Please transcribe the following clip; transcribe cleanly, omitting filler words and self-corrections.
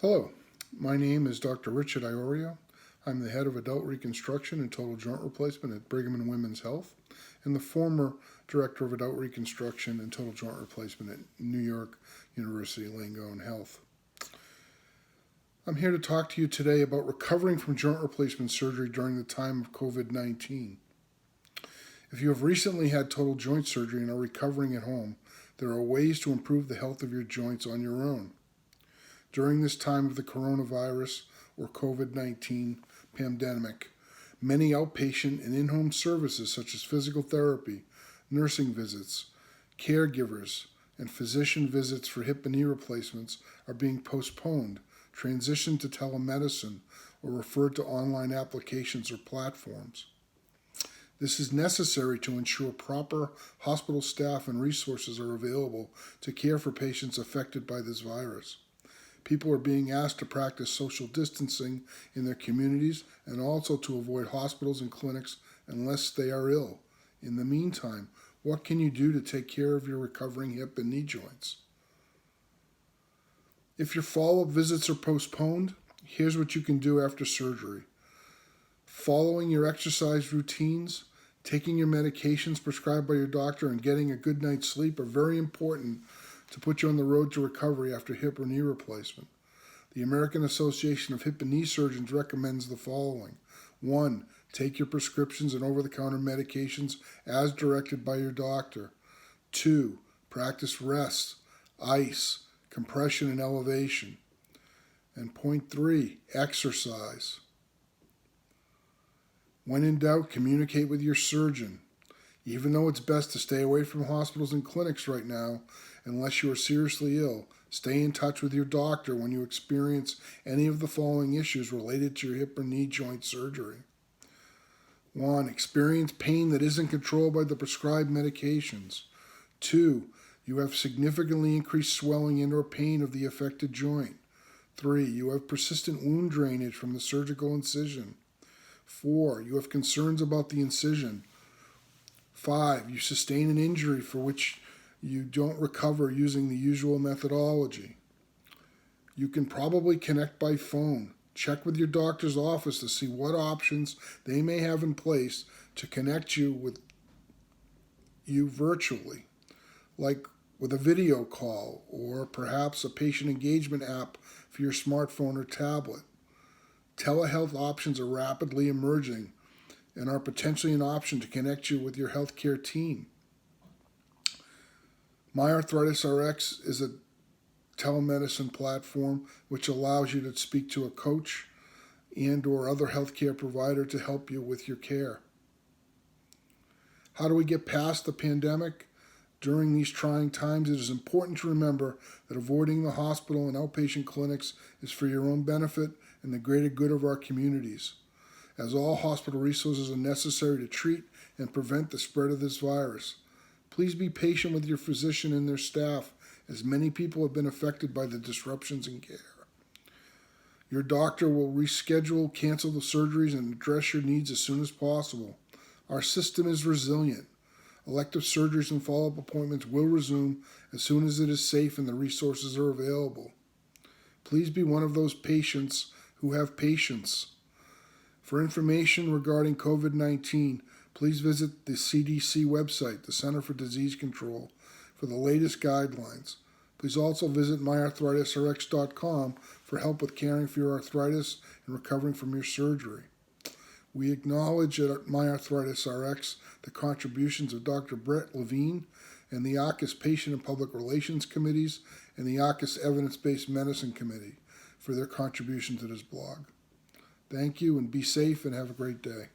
Hello, my name is Dr. Richard Iorio. I'm the head of adult reconstruction and total joint replacement at Brigham and Women's Health and the former director of adult reconstruction and total joint replacement at New York University Langone Health. I'm here to talk to you today about recovering from joint replacement surgery during the time of COVID-19. If you have recently had total joint surgery and are recovering at home, there are ways to improve the health of your joints on your own. During this time of the coronavirus or COVID-19 pandemic, many outpatient and in-home services such as physical therapy, nursing visits, caregivers, and physician visits for hip and knee replacements are being postponed, transitioned to telemedicine, or referred to online applications or platforms. This is necessary to ensure proper hospital staff and resources are available to care for patients affected by this virus. People are being asked to practice social distancing in their communities and also to avoid hospitals and clinics unless they are ill. In the meantime, what can you do to take care of your recovering hip and knee joints? If your follow-up visits are postponed, here's what you can do after surgery. Following your exercise routines, taking your medications prescribed by your doctor, and getting a good night's sleep are very important to put you on the road to recovery after hip or knee replacement. The American Association of Hip and Knee Surgeons recommends the following. 1. Take your prescriptions and over-the-counter medications as directed by your doctor. 2. Practice rest, ice, compression, and elevation. And point 3. Exercise. When in doubt, communicate with your surgeon. Even though it's best to stay away from hospitals and clinics right now, unless you are seriously ill, stay in touch with your doctor when you experience any of the following issues related to your hip or knee joint surgery. 1. Experience pain that isn't controlled by the prescribed medications. 2. You have significantly increased swelling and or pain of the affected joint. 3. You have persistent wound drainage from the surgical incision. 4. You have concerns about the incision. 5. You sustain an injury for which you don't recover using the usual methodology. You can probably connect by phone. Check with your doctor's office to see what options they may have in place to connect you with you virtually, like with a video call or perhaps a patient engagement app for your smartphone or tablet. Telehealth options are rapidly emerging and are potentially an option to connect you with your healthcare team. MyArthritisRx is a telemedicine platform which allows you to speak to a coach and or other healthcare provider to help you with your care. How do we get past the pandemic? During these trying times, it is important to remember that avoiding the hospital and outpatient clinics is for your own benefit and the greater good of our communities, as all hospital resources are necessary to treat and prevent the spread of this virus. Please be patient with your physician and their staff, as many people have been affected by the disruptions in care. Your doctor will reschedule, cancel the surgeries, and address your needs as soon as possible. Our system is resilient. Elective surgeries and follow-up appointments will resume as soon as it is safe and the resources are available. Please be one of those patients who have patience. For information regarding COVID-19, please visit the CDC website, the Center for Disease Control, for the latest guidelines. Please also visit MyArthritisRx.com for help with caring for your arthritis and recovering from your surgery. We acknowledge at MyArthritisRx the contributions of Dr. Brett Levine and the ACUS Patient and Public Relations Committees and the ACUS Evidence-Based Medicine Committee for their contribution to this blog. Thank you, and be safe and have a great day.